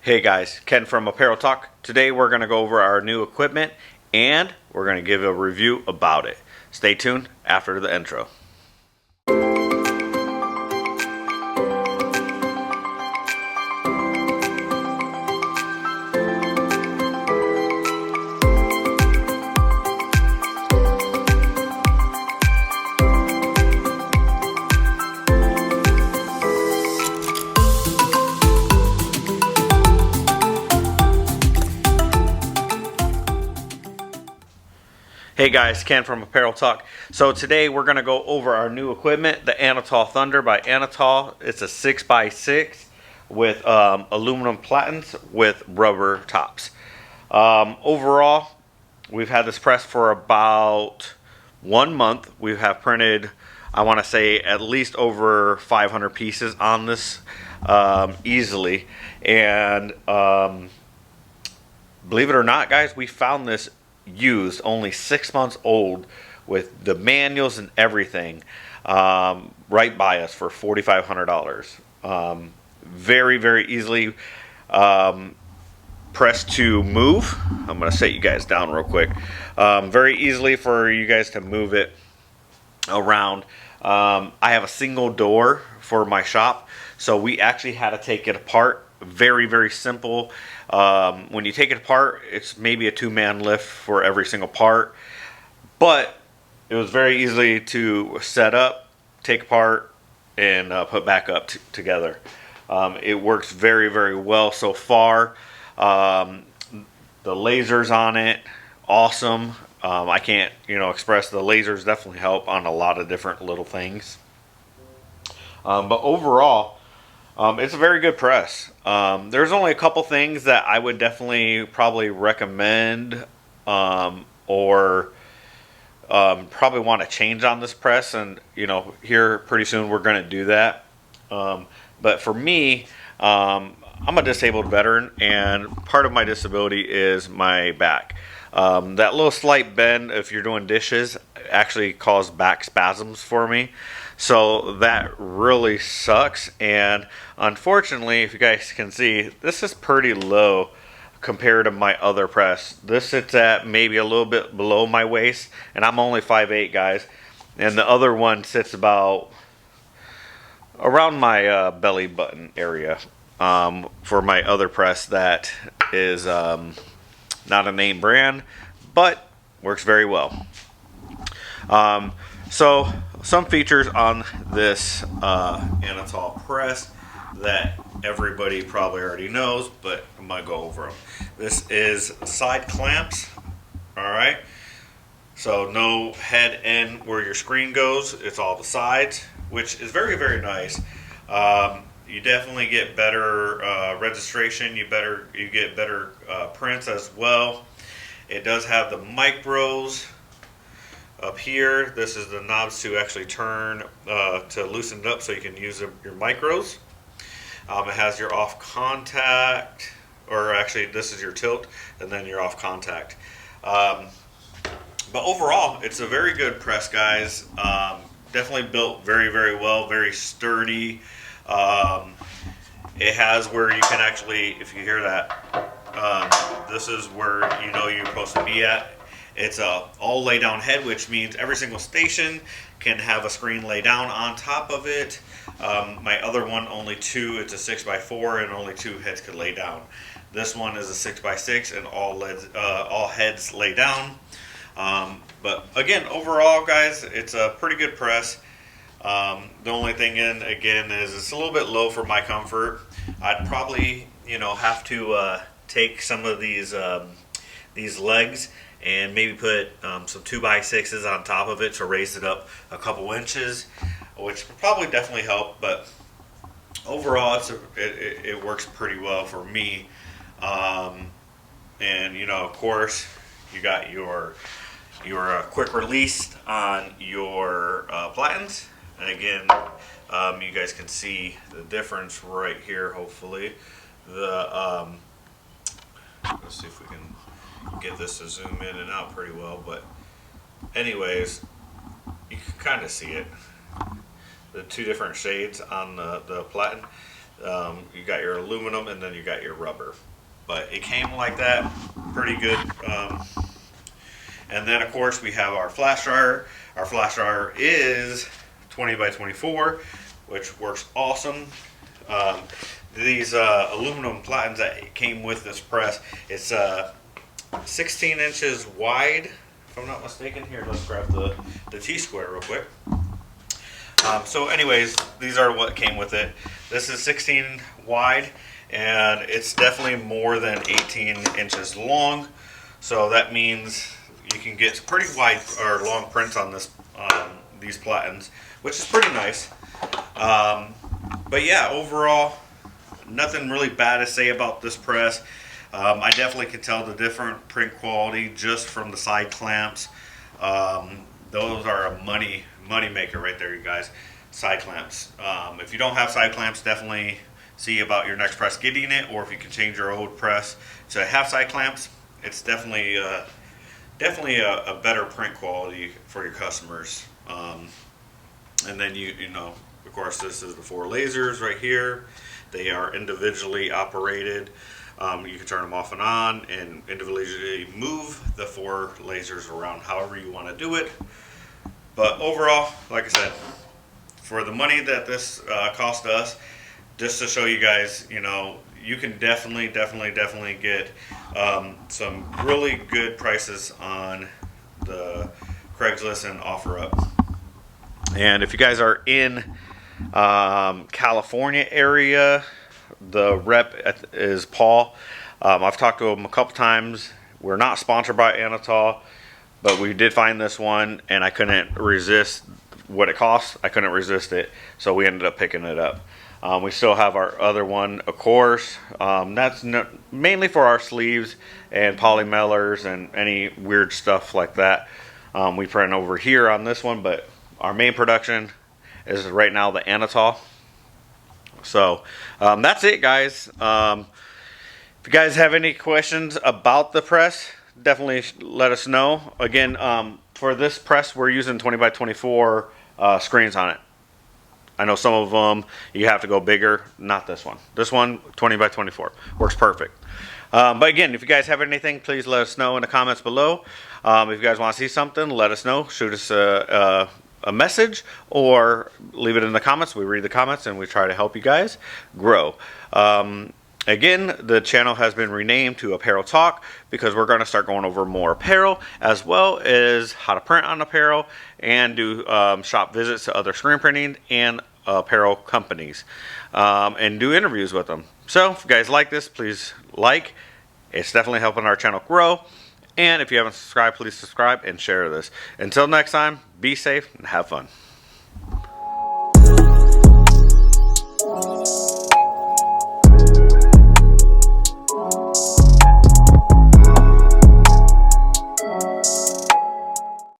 Hey guys, Ken from Apparel Talk. Today we're going to go over our new equipment and we're going to give a review about it. Stay tuned after the intro. Hey guys, Ken from Apparel Talk. So today we're going to go over our new equipment, the Anatol Thunder by Anatol. It's a 6x6 with aluminum platens with rubber tops. Overall, we've had this press for about 1 month. We have printed, I want to say, at least over 500 pieces on this easily. And believe it or not, guys, we found this used, only 6 months old, with the manuals and everything, right by us for $4,500. Very, very easily pressed to move. I'm going to set you guys down real quick. Very easily for you guys to move it around. I have a single door for my shop, so we actually had to take it apart. Very, very simple. When you take it apart, it's maybe a two-man lift for every single part, but it was very easy to set up, take apart, and put back up together. It works very, very well so far. The lasers on it, awesome. I can't, express. The lasers definitely help on a lot of different little things. But overall, it's a very good press. There's only a couple things that I would definitely probably recommend or probably want to change on this press, and here pretty soon we're going to do that. But for me, I'm a disabled veteran, and part of my disability is my back. That little slight bend, if you're doing dishes, actually caused back spasms for me. So that really sucks. And unfortunately, if you guys can see, this is pretty low compared to my other press. This sits at maybe a little bit below my waist, and I'm only 5'8", guys. And the other one sits about around my belly button area for my other press that is not a name brand, but works very well. So some features on this Anatol press that everybody probably already knows, but I'm going to go over them. This is side clamps, alright? So no head end where your screen goes, it's all the sides, which is very, very nice. You definitely get better registration, you get better prints as well. It does have the micros up here. This is the knobs to actually turn to loosen it up so you can use your micros. It has your off contact, or actually this is your tilt, and then your off contact. But overall, it's a very good press, guys. Definitely built very, very well, very sturdy. It has where you can actually, if you hear that, this is where you're supposed to be at. It's a all lay down head, which means every single station can have a screen lay down on top of it. My other one, only two. It's a 6x4 and only two heads could lay down. This one is a 6x6 and all heads lay down. But again, overall, guys, it's a pretty good press. The only thing again is it's a little bit low for my comfort. I'd probably have to take some of these legs and maybe put some 2x6s on top of it to raise it up a couple inches, which would probably definitely help. But overall, it works pretty well for me. And of course, you got your quick release on your platens. And again, you guys can see the difference right here. Hopefully, let's see if we can get this to zoom in and out pretty well, but anyways, you can kind of see it, the two different shades on the platen. You got your aluminum, and then you got your rubber. But it came like that, pretty good. And then of course we have our flash dryer. Our flash dryer is 20 by 24, which works awesome. These aluminum platens that came with this press, it's 16 inches wide, if I'm not mistaken. Here, let's grab the T-square real quick. So anyways, these are what came with it. This is 16 wide, and it's definitely more than 18 inches long. So that means you can get pretty wide or long prints on this, these platens, which is pretty nice. But yeah, overall, nothing really bad to say about this press. I definitely can tell the different print quality just from the side clamps. Those are a money maker right there, you guys. Side clamps. If you don't have side clamps, definitely see about your next press getting it, or if you can change your old press to have side clamps. It's definitely a better print quality for your customers. And then you know, of course, this is the 4 lasers right here. They are individually operated. You can turn them off and on and individually move the 4 lasers around however you want to do it. But overall, like I said, for the money that this cost us, just to show you guys, you know, you can definitely get some really good prices on the Craigslist and OfferUp. And if you guys are in California area, the rep is Paul. I've talked to him a couple times. We're not sponsored by Anatol, but we did find this one, and I couldn't resist what it costs. I couldn't resist it, so we ended up picking it up. We still have our other one, of course. That's mainly for our sleeves and polymelers and any weird stuff like that. We print over here on this one, but our main production is right now the Anatol. So that's it, guys. If you guys have any questions about the press, definitely let us know. Again, for this press, we're using 20 by 24 screens on it. I know some of them you have to go bigger. Not this one. This one, 20 by 24, works perfect. But again, if you guys have anything, please let us know in the comments below. If you guys want to see something, let us know. Shoot us a message or leave it in the comments. We read the comments and we try to help you guys grow. Again, the channel has been renamed to Apparel Talk because we're going to start going over more apparel, as well as how to print on apparel and do shop visits to other screen printing and apparel companies, and do interviews with them. So if you guys like this, please like. It's definitely helping our channel grow. And if you haven't subscribed, please subscribe and share this. Until next time, be safe and have fun.